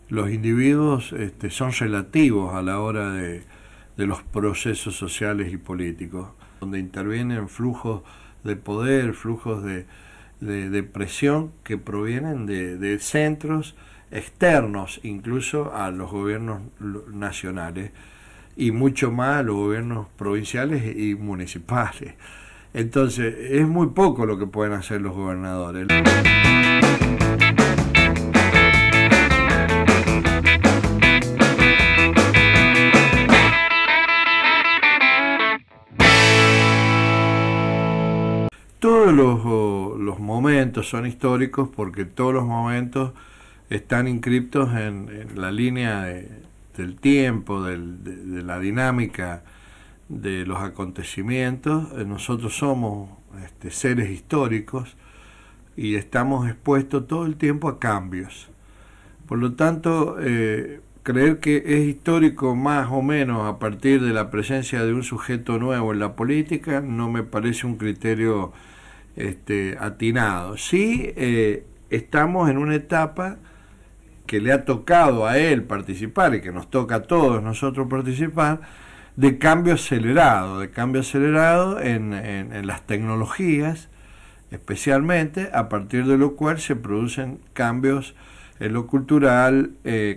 los individuos son relativos a la hora de los procesos sociales y políticos, donde intervienen flujos de poder, flujos de presión que provienen de centros externos, incluso a los gobiernos nacionales, y mucho más a los gobiernos provinciales y municipales. Entonces, es muy poco lo que pueden hacer los gobernadores. Todos los momentos son históricos porque todos los momentos están inscriptos en la línea del tiempo, de la dinámica de los acontecimientos. Nosotros somos seres históricos y estamos expuestos todo el tiempo a cambios. Por lo tanto, creer que es histórico más o menos a partir de la presencia de un sujeto nuevo en la política no me parece un criterio atinado. Sí, estamos en una etapa que le ha tocado a él participar y que nos toca a todos nosotros participar, de cambio acelerado en las tecnologías, especialmente, a partir de lo cual se producen cambios en lo cultural,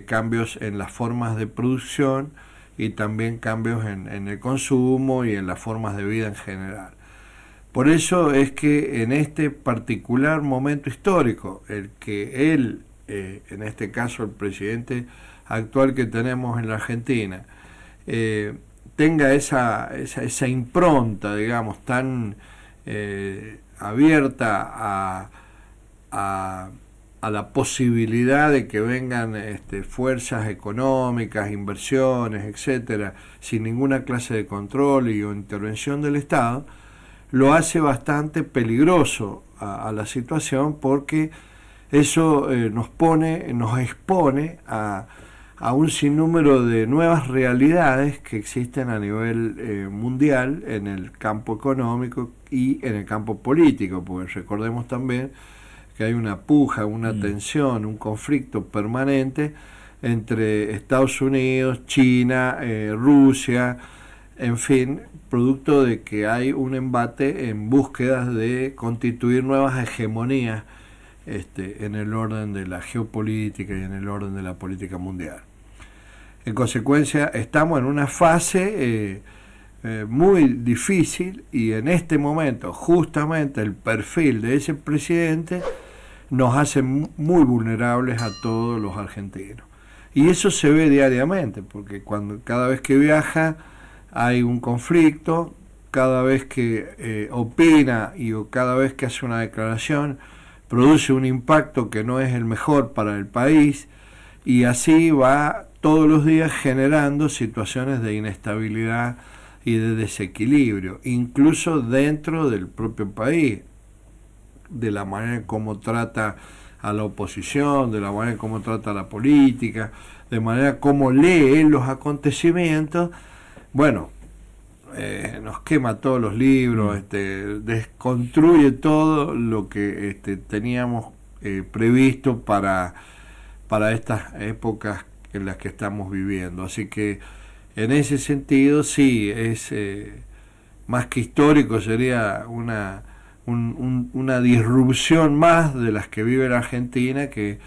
cambios en las formas de producción y también cambios en el consumo y en las formas de vida en general. Por eso es que en este particular momento histórico, el que él, en este caso el presidente actual que tenemos en la Argentina, tenga esa impronta, digamos, tan abierta a la posibilidad de que vengan fuerzas económicas, inversiones, etcétera, sin ninguna clase de control o intervención del Estado, lo hace bastante peligroso a la situación, porque eso nos expone a un sinnúmero de nuevas realidades que existen a nivel mundial en el campo económico y en el campo político, porque recordemos también que hay una puja, una tensión, un conflicto permanente entre Estados Unidos, China, Rusia, en fin, producto de que hay un embate en búsquedas de constituir nuevas hegemonías en el orden de la geopolítica y en el orden de la política mundial. En consecuencia, estamos en una fase muy difícil, y en este momento justamente el perfil de ese presidente nos hace muy vulnerables a todos los argentinos. Y eso se ve diariamente, porque cada vez que viaja hay un conflicto, cada vez que opina o cada vez que hace una declaración produce un impacto que no es el mejor para el país, y así va todos los días generando situaciones de inestabilidad y de desequilibrio, incluso dentro del propio país, de la manera en cómo trata a la oposición, de la manera en cómo trata a la política, de manera como lee los acontecimientos. Bueno, nos quema todos los libros, desconstruye todo lo que teníamos previsto para estas épocas en las que estamos viviendo. Así que en ese sentido sí, es más que histórico, sería una disrupción más de las que vive la Argentina, que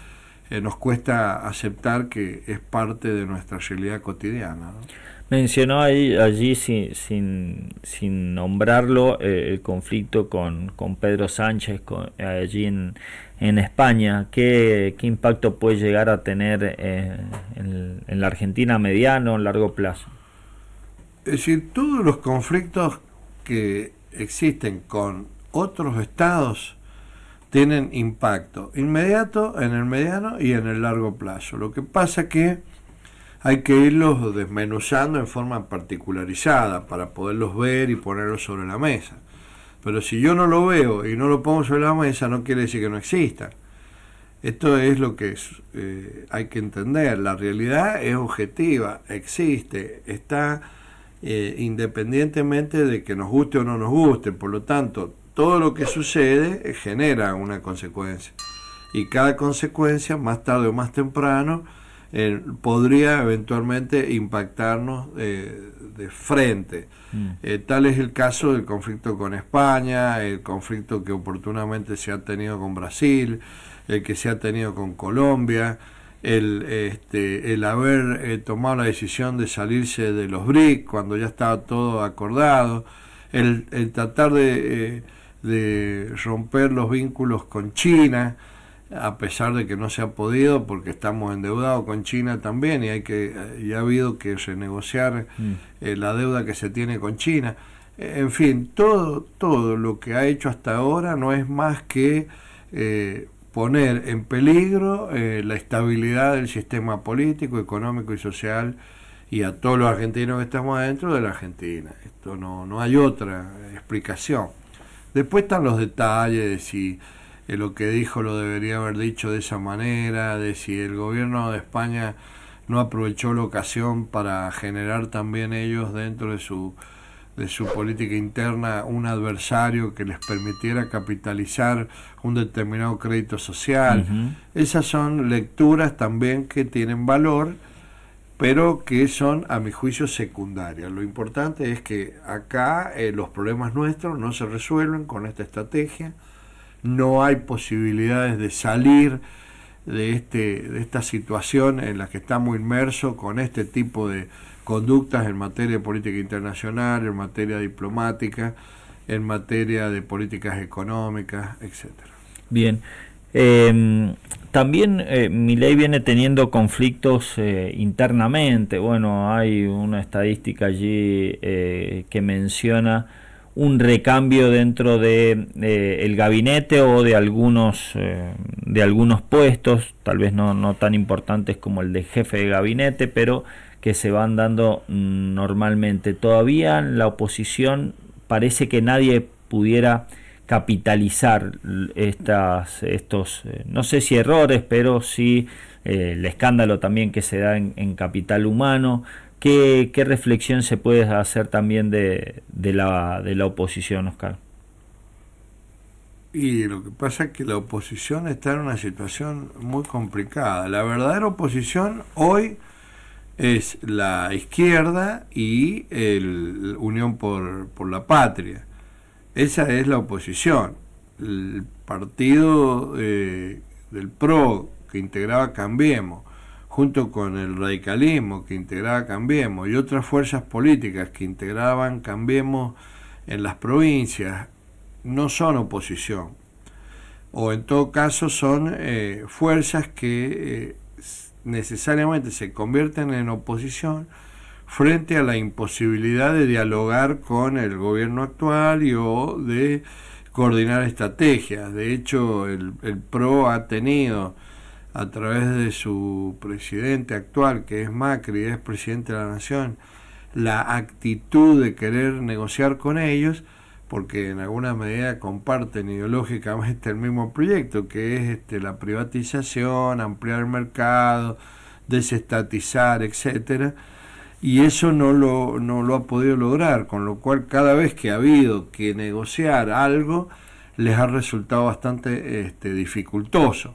nos cuesta aceptar que es parte de nuestra realidad cotidiana, ¿no? Mencionó allí sin nombrarlo, el conflicto con Pedro Sánchez allí en España. ¿Qué impacto puede llegar a tener en la Argentina a mediano o largo plazo? Es decir, todos los conflictos que existen con otros estados tienen impacto inmediato en el mediano y en el largo plazo. Lo que pasa que hay que irlos desmenuzando en forma particularizada para poderlos ver y ponerlos sobre la mesa. Pero si yo no lo veo y no lo pongo sobre la mesa, no quiere decir que no exista. Esto es lo que hay que entender. La realidad es objetiva, existe, está independientemente de que nos guste o no nos guste. Por lo tanto, todo lo que sucede genera una consecuencia. Y cada consecuencia, más tarde o más temprano, podría eventualmente impactarnos de frente. Tal es el caso del conflicto con España, el conflicto que oportunamente se ha tenido con Brasil, el que se ha tenido con Colombia, el haber tomado la decisión de salirse de los BRIC cuando ya estaba todo acordado, el tratar de romper los vínculos con China, a pesar de que no se ha podido porque estamos endeudados con China también y ha habido que renegociar la deuda que se tiene con China. En fin, todo lo que ha hecho hasta ahora no es más que poner en peligro la estabilidad del sistema político, económico y social, y a todos los argentinos que estamos adentro de la Argentina. Esto no hay otra explicación. Después están los detalles de si lo que dijo lo debería haber dicho de esa manera, de si el gobierno de España no aprovechó la ocasión para generar también ellos dentro de su política interna un adversario que les permitiera capitalizar un determinado crédito social. Esas son lecturas también que tienen valor, pero que son, a mi juicio, secundarias. Lo importante es que acá los problemas nuestros no se resuelven con esta estrategia, no hay posibilidades de salir de esta situación en la que estamos inmersos con este tipo de conductas en materia de política internacional, en materia diplomática, en materia de políticas económicas, etcétera. Bien. También Milei viene teniendo conflictos internamente. Bueno, hay una estadística allí que menciona un recambio dentro de el gabinete o de algunos puestos, tal vez no tan importantes como el de jefe de gabinete, pero que se van dando normalmente. Todavía en la oposición parece que nadie pudiera capitalizar estos no sé si errores, pero sí el escándalo también que se da en capital humano. ¿Qué reflexión se puede hacer también de la oposición, Oscar? Y lo que pasa es que la oposición está en una situación muy complicada. La verdadera oposición hoy es la izquierda y el Unión por la Patria. Esa es la oposición. El partido del PRO que integraba Cambiemos, junto con el radicalismo que integraba Cambiemos y otras fuerzas políticas que integraban Cambiemos en las provincias, no son oposición. O en todo caso son fuerzas que necesariamente se convierten en oposición frente a la imposibilidad de dialogar con el gobierno actual o de coordinar estrategias. De hecho, el PRO ha tenido, a través de su presidente actual, que es Macri, es presidente de la Nación, la actitud de querer negociar con ellos, porque en alguna medida comparten ideológicamente el mismo proyecto, que es la privatización, ampliar el mercado, desestatizar, etcétera, y eso no lo ha podido lograr, con lo cual cada vez que ha habido que negociar algo les ha resultado bastante dificultoso.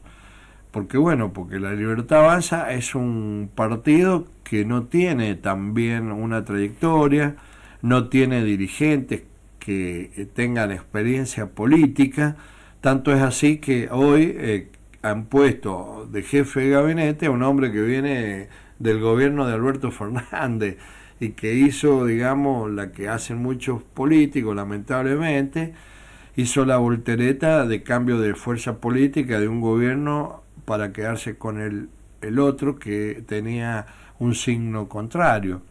Porque la Libertad Avanza es un partido que no tiene también una trayectoria, no tiene dirigentes que tengan experiencia política, tanto es así que hoy han puesto de jefe de gabinete a un hombre que viene del gobierno de Alberto Fernández y que hizo, digamos, la que hacen muchos políticos, lamentablemente, hizo la voltereta de cambio de fuerza política de un gobierno para quedarse con el otro que tenía un signo contrario.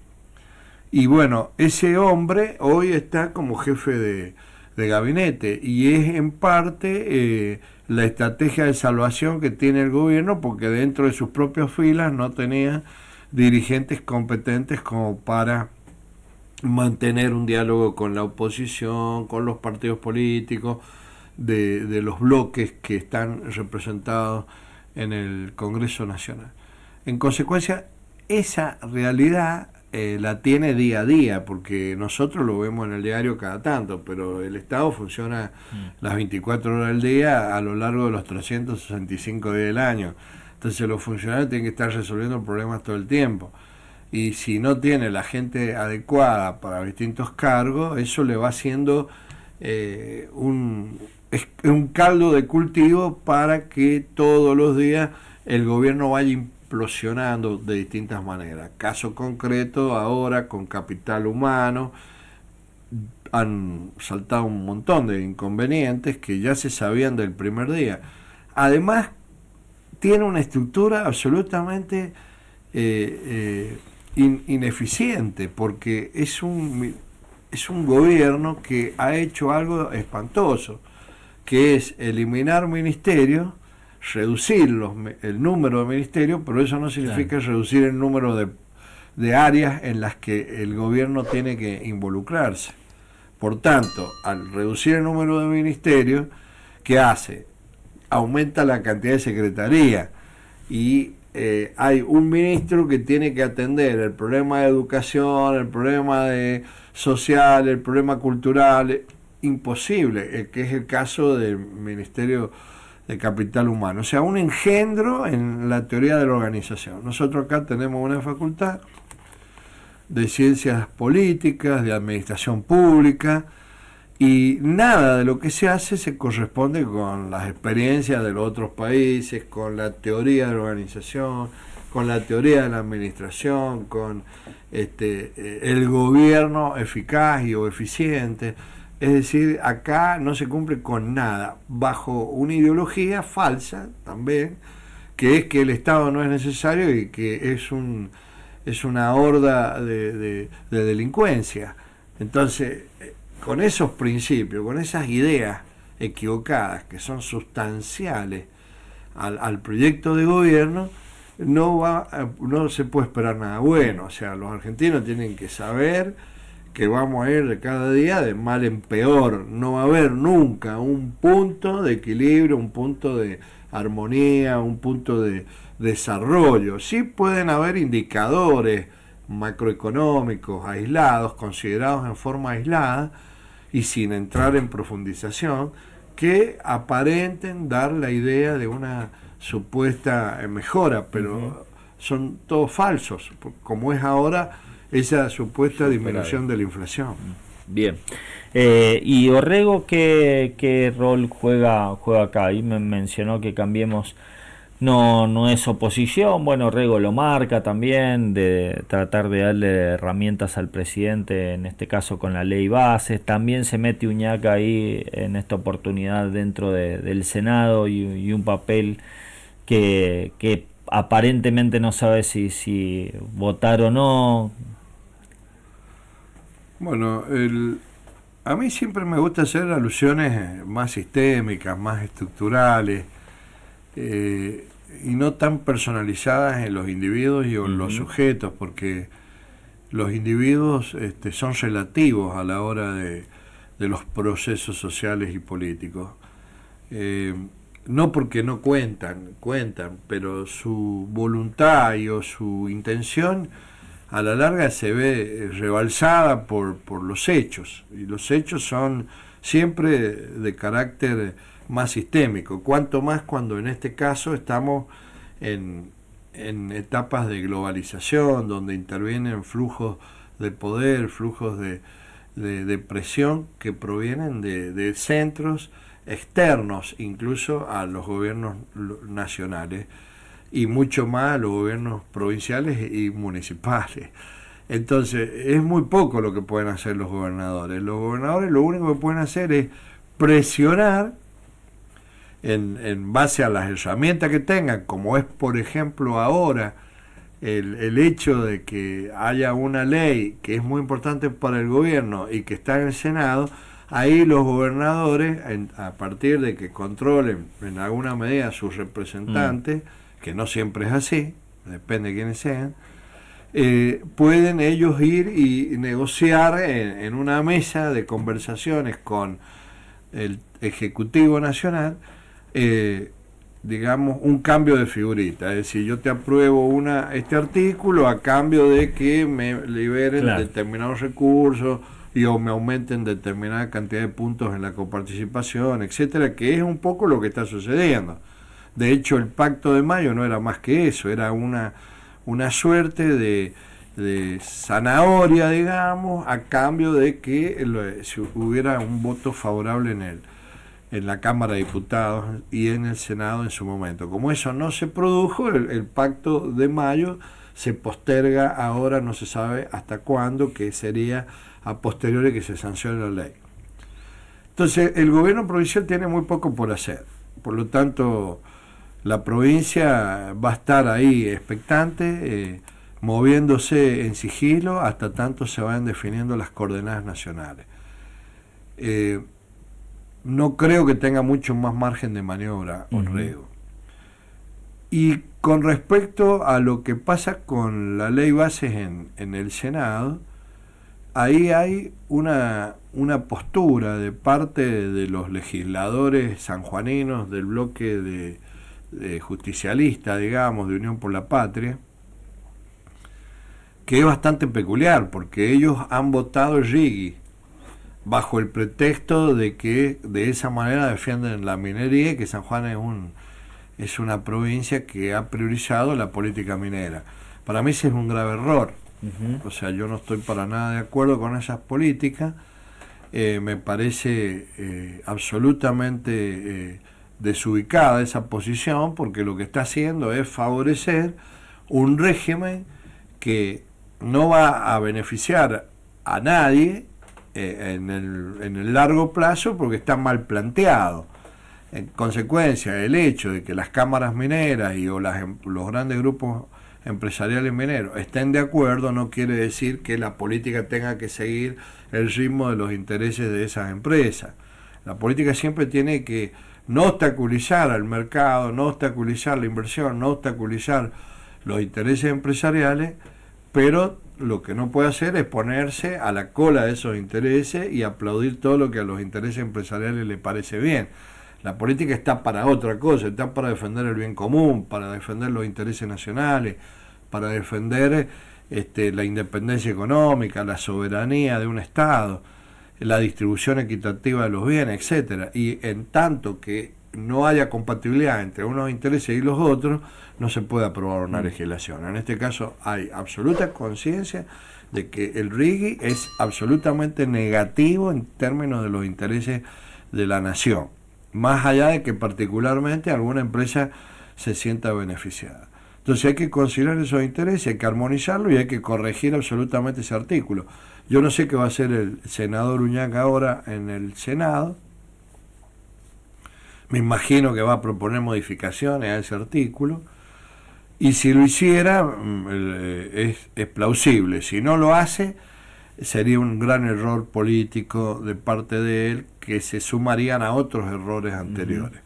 Y bueno, ese hombre hoy está como jefe de gabinete y es en parte la estrategia de salvación que tiene el gobierno, porque dentro de sus propias filas no tenía dirigentes competentes como para mantener un diálogo con la oposición, con los partidos políticos, de los bloques que están representados en el Congreso Nacional. En consecuencia, esa realidad la tiene día a día, porque nosotros lo vemos en el diario cada tanto, pero el Estado funciona las 24 horas del día a lo largo de los 365 días del año. Entonces los funcionarios tienen que estar resolviendo problemas todo el tiempo. Y si no tiene la gente adecuada para distintos cargos, eso le va haciendo un caldo de cultivo para que todos los días el gobierno vaya implosionando de distintas maneras. Caso concreto, ahora con capital humano, han saltado un montón de inconvenientes que ya se sabían del primer día. Además, tiene una estructura absolutamente ineficiente, porque es un gobierno que ha hecho algo espantoso, que es eliminar ministerios, reducir el número de ministerios, pero eso no significa reducir el número de áreas en las que el gobierno tiene que involucrarse. Por tanto, al reducir el número de ministerios, ¿qué hace? Aumenta la cantidad de secretarías y hay un ministro que tiene que atender el problema de educación, el problema social, el problema cultural. Imposible, que es el caso del Ministerio de Capital Humano. O sea, un engendro en la teoría de la organización. Nosotros acá tenemos una facultad de ciencias políticas, de administración pública, y nada de lo que se hace se corresponde con las experiencias de los otros países, con la teoría de la organización, con la teoría de la administración, con el gobierno eficaz o eficiente. Es decir, acá no se cumple con nada, bajo una ideología falsa también, que es que el Estado no es necesario y que es una horda de delincuencia. Entonces, con esos principios, con esas ideas equivocadas que son sustanciales al proyecto de gobierno, no se puede esperar nada bueno. O sea, los argentinos tienen que saber que vamos a ir de cada día de mal en peor. No va a haber nunca un punto de equilibrio, un punto de armonía, un punto de desarrollo. Sí pueden haber indicadores macroeconómicos aislados, considerados en forma aislada y sin entrar en profundización, que aparenten dar la idea de una supuesta mejora, pero son todos falsos, como es ahora esa supuesta disminución de la inflación. Bien. ¿Y Orrego qué rol juega acá? Ahí me mencionó que Cambiemos no es oposición. Bueno, Orrego lo marca también, de tratar de darle herramientas al presidente, en este caso con la ley base. También se mete Uñaca ahí en esta oportunidad dentro del Senado y un papel que aparentemente no sabe si votar o no. Bueno, a mí siempre me gusta hacer alusiones más sistémicas, más estructurales, y no tan personalizadas en los individuos y en los sujetos, porque los individuos son relativos a la hora de los procesos sociales y políticos. No porque no cuentan, pero su voluntad o su intención a la larga se ve rebalsada por los hechos, y los hechos son siempre de carácter más sistémico, cuanto más cuando en este caso estamos en etapas de globalización, donde intervienen flujos de poder, flujos de presión que provienen de centros externos incluso a los gobiernos nacionales, y mucho más a los gobiernos provinciales y municipales. Entonces, es muy poco lo que pueden hacer los gobernadores. Los gobernadores lo único que pueden hacer es presionar en base a las herramientas que tengan, como es, por ejemplo, ahora el hecho de que haya una ley que es muy importante para el gobierno y que está en el Senado. Ahí los gobernadores, a partir de que controlen en alguna medida a sus representantes, que no siempre es así, depende de quiénes sean, pueden ellos ir y negociar en una mesa de conversaciones con el Ejecutivo Nacional, digamos, un cambio de figurita. Es decir, yo te apruebo este artículo a cambio de que me liberen determinados recursos o me aumenten determinada cantidad de puntos en la coparticipación, etcétera, que es un poco lo que está sucediendo. De hecho, el Pacto de Mayo no era más que eso, era una suerte de zanahoria, digamos, a cambio de que si hubiera un voto favorable en la Cámara de Diputados y en el Senado en su momento. Como eso no se produjo, el Pacto de Mayo se posterga ahora, no se sabe hasta cuándo, que sería a posteriori que se sancione la ley. Entonces, el gobierno provincial tiene muy poco por hacer. Por lo tanto, la provincia va a estar ahí expectante, moviéndose en sigilo hasta tanto se vayan definiendo las coordenadas nacionales. No creo que tenga mucho más margen de maniobra, Orrego. Y con respecto a lo que pasa con la ley bases en el Senado, ahí hay una postura de parte de los legisladores sanjuaninos del bloque de justicialista, digamos, de Unión por la Patria, que es bastante peculiar, porque ellos han votado el RIGI bajo el pretexto de que de esa manera defienden la minería y que San Juan es una provincia que ha priorizado la política minera. Para mí ese es un grave error. O sea, yo no estoy para nada de acuerdo con esas políticas. Me parece absolutamente desubicada esa posición, porque lo que está haciendo es favorecer un régimen que no va a beneficiar a nadie en el largo plazo, porque está mal planteado. En consecuencia, el hecho de que las cámaras mineras y los grandes grupos empresariales mineros estén de acuerdo no quiere decir que la política tenga que seguir el ritmo de los intereses de esas empresas. La política siempre tiene que no obstaculizar al mercado, no obstaculizar la inversión, no obstaculizar los intereses empresariales, pero lo que no puede hacer es ponerse a la cola de esos intereses y aplaudir todo lo que a los intereses empresariales le parece bien. La política está para otra cosa, está para defender el bien común, para defender los intereses nacionales, para defender la independencia económica, la soberanía de un Estado, la distribución equitativa de los bienes, etcétera. Y en tanto que no haya compatibilidad entre unos intereses y los otros, no se puede aprobar una legislación. En este caso hay absoluta conciencia de que el RIGI es absolutamente negativo en términos de los intereses de la nación, más allá de que particularmente alguna empresa se sienta beneficiada. Entonces hay que considerar esos intereses, hay que armonizarlo y hay que corregir absolutamente ese artículo. Yo no sé qué va a hacer el senador Uñac ahora en el Senado. Me imagino que va a proponer modificaciones a ese artículo, y si lo hiciera es plausible. Si no lo hace, sería un gran error político de parte de él, que se sumarían a otros errores anteriores.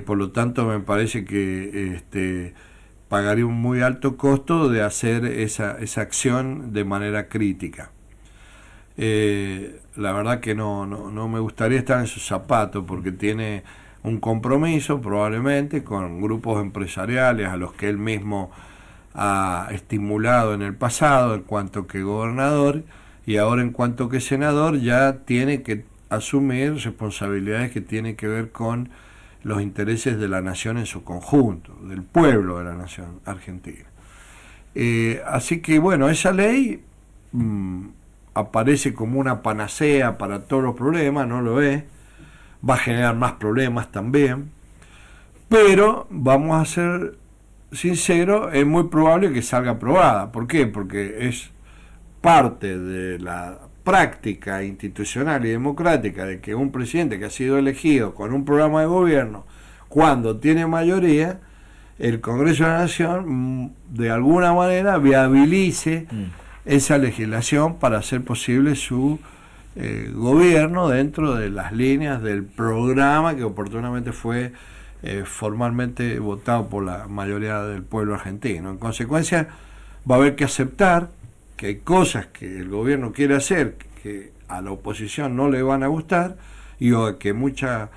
Por lo tanto, me parece que pagaría un muy alto costo de hacer esa acción de manera crítica. La verdad que no me gustaría estar en sus zapatos, porque tiene un compromiso probablemente con grupos empresariales a los que él mismo ha estimulado en el pasado en cuanto que gobernador, y ahora en cuanto que senador ya tiene que asumir responsabilidades que tienen que ver con los intereses de la nación en su conjunto, del pueblo de la nación argentina. Así que bueno, esa ley aparece como una panacea para todos los problemas, no lo es, va a generar más problemas también, pero vamos a ser sinceros, es muy probable que salga aprobada. ¿Por qué? Porque es parte de la práctica institucional y democrática de que un presidente que ha sido elegido con un programa de gobierno, cuando tiene mayoría, el Congreso de la Nación de alguna manera viabilice esa legislación para hacer posible su gobierno dentro de las líneas del programa que oportunamente fue formalmente votado por la mayoría del pueblo argentino. En consecuencia, va a haber que aceptar que hay cosas que el gobierno quiere hacer que a la oposición no le van a gustar, y que mucha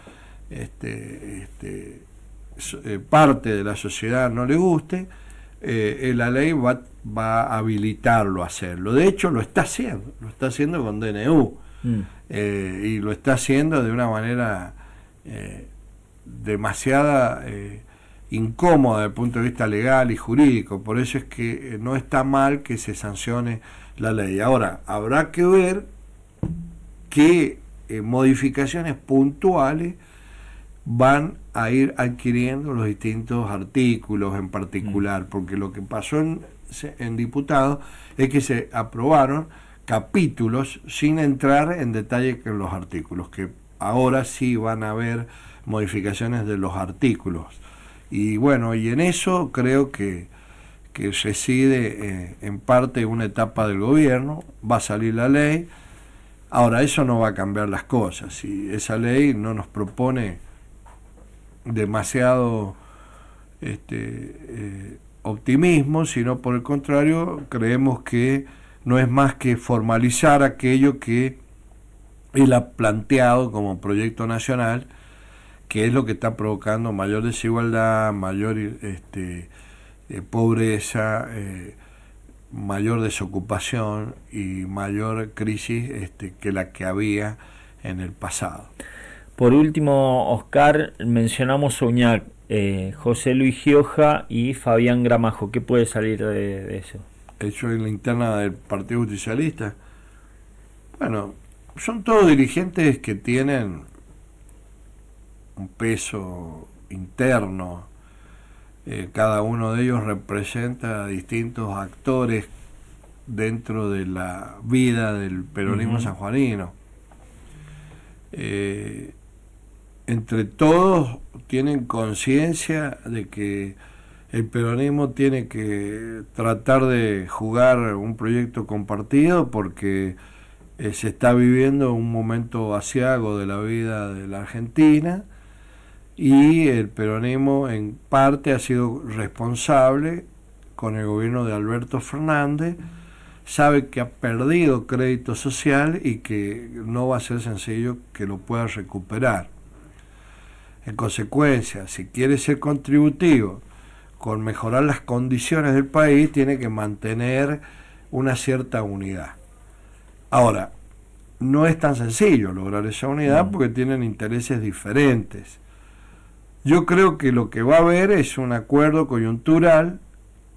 parte de la sociedad no le guste. La ley va a habilitarlo a hacerlo. De hecho, lo está haciendo con DNU, y lo está haciendo de una manera demasiada incómoda desde el punto de vista legal y jurídico. Por eso es que no está mal que se sancione la ley. Ahora, habrá que ver qué modificaciones puntuales van a ir adquiriendo los distintos artículos en particular, porque lo que pasó en diputados es que se aprobaron capítulos sin entrar en detalle con los artículos, que ahora sí van a haber modificaciones de los artículos. Y bueno, y en eso creo que reside en parte una etapa del gobierno. Va a salir la ley. Ahora, eso no va a cambiar las cosas. Si esa ley no nos propone demasiado optimismo, sino por el contrario, creemos que no es más que formalizar aquello que él ha planteado como proyecto nacional, que es lo que está provocando mayor desigualdad, mayor pobreza, mayor desocupación y mayor crisis que la que había en el pasado. Por último, Oscar, mencionamos Uñac, José Luis Gioja y Fabián Gramajo. ¿Qué puede salir de eso? Eso en la interna del Partido Justicialista. Bueno, son todos dirigentes que tienen un peso interno. Cada uno de ellos representa a distintos actores dentro de la vida del peronismo sanjuanino. Entre todos tienen conciencia de que el peronismo tiene que tratar de jugar un proyecto compartido, porque se está viviendo un momento aciago de la vida de la Argentina, y el peronismo en parte ha sido responsable con el gobierno de Alberto Fernández. Sabe que ha perdido crédito social y que no va a ser sencillo que lo pueda recuperar. En consecuencia, si quiere ser contributivo con mejorar las condiciones del país, tiene que mantener una cierta unidad. Ahora, no es tan sencillo lograr esa unidad porque tienen intereses diferentes. Yo creo que lo que va a haber es un acuerdo coyuntural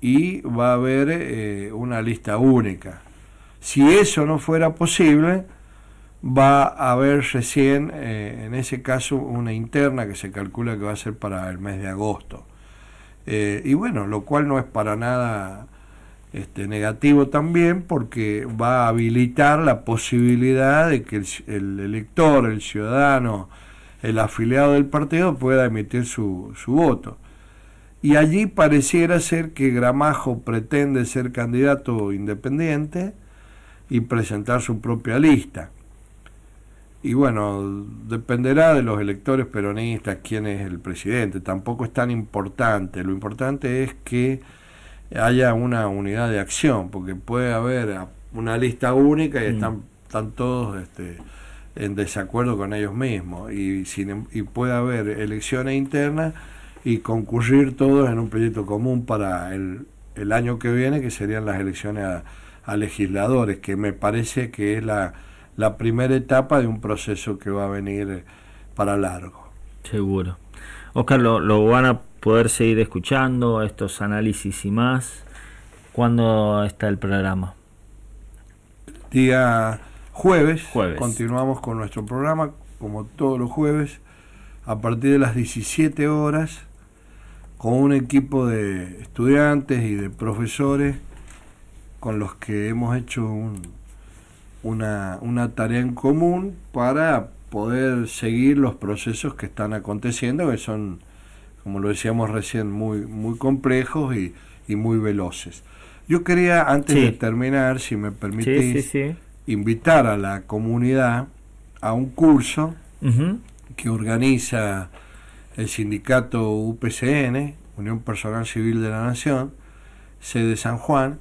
y va a haber una lista única. Si eso no fuera posible, va a haber recién, en ese caso, una interna que se calcula que va a ser para el mes de agosto. Y bueno, lo cual no es para nada negativo también, porque va a habilitar la posibilidad de que el elector, el ciudadano, el afiliado del partido pueda emitir su voto. Y allí pareciera ser que Gramajo pretende ser candidato independiente y presentar su propia lista. Y bueno, dependerá de los electores peronistas quién es el presidente. Tampoco es tan importante. Lo importante es que haya una unidad de acción, porque puede haber una lista única y están todos en desacuerdo con ellos mismos, y puede haber elecciones internas y concurrir todos en un proyecto común para el año que viene, que serían las elecciones a legisladores, que me parece que es la primera etapa de un proceso que va a venir para largo. Seguro. Oscar, lo van a poder seguir escuchando, estos análisis y más. ¿Cuándo está el programa? Día jueves. Continuamos con nuestro programa, como todos los jueves, a partir de las 17 horas, con un equipo de estudiantes y de profesores con los que hemos hecho una tarea en común para poder seguir los procesos que están aconteciendo, que son, como lo decíamos recién, muy complejos y muy veloces. Yo quería, antes de terminar, si me permitís, invitar a la comunidad a un curso que organiza el sindicato UPCN, Unión Personal Civil de la Nación, sede San Juan,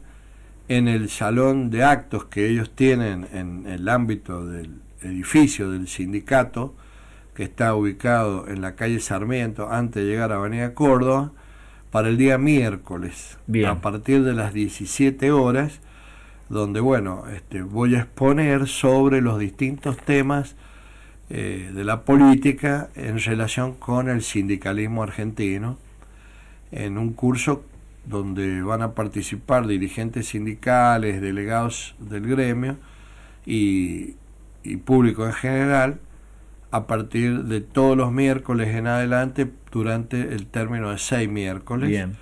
en el salón de actos que ellos tienen en el ámbito del edificio del sindicato, que está ubicado en la calle Sarmiento, antes de llegar a Avenida Córdoba, para el día miércoles, a partir de las 17 horas, donde voy a exponer sobre los distintos temas de la política en relación con el sindicalismo argentino, en un curso donde van a participar dirigentes sindicales, delegados del gremio y público en general, a partir de todos los miércoles en adelante durante el término de 6 miércoles. Bien.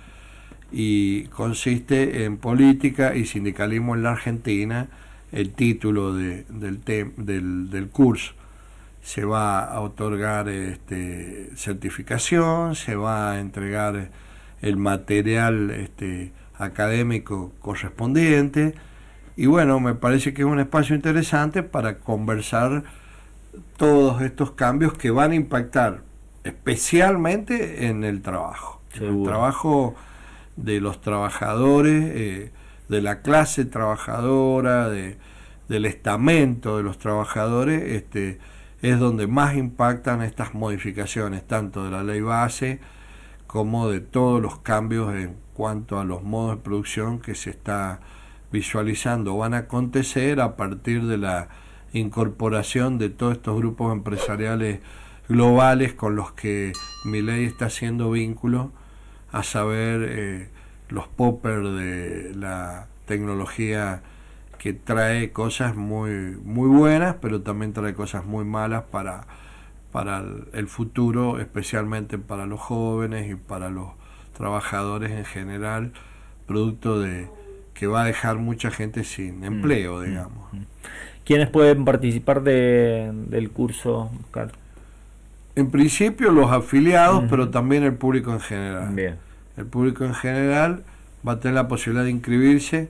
Y consiste en política y sindicalismo en la Argentina, el título del curso. Se va a otorgar certificación, se va a entregar el material académico correspondiente, y bueno, me parece que es un espacio interesante para conversar todos estos cambios que van a impactar especialmente en el trabajo. Seguro. El trabajo de los trabajadores, de la clase trabajadora, del estamento de los trabajadores, es donde más impactan estas modificaciones, tanto de la ley base como de todos los cambios en cuanto a los modos de producción que se está visualizando. Van a acontecer a partir de la incorporación de todos estos grupos empresariales globales con los que Milei está haciendo vínculo, a saber los poppers de la tecnología, que trae cosas muy buenas, pero también trae cosas muy malas para el futuro, especialmente para los jóvenes y para los trabajadores en general, producto de que va a dejar mucha gente sin empleo, digamos. ¿Quiénes pueden participar del curso, Oscar? En principio los afiliados, pero también el público en general. Bien. El público en general va a tener la posibilidad de inscribirse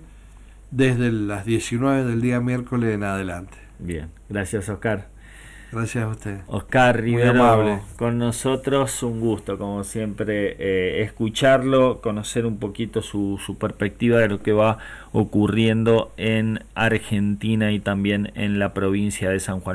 desde las 19 del día miércoles en adelante. Bien, gracias, Oscar. Gracias a usted. Oscar Rivero amable. Con nosotros, un gusto como siempre escucharlo, conocer un poquito su perspectiva de lo que va ocurriendo en Argentina y también en la provincia de San Juan.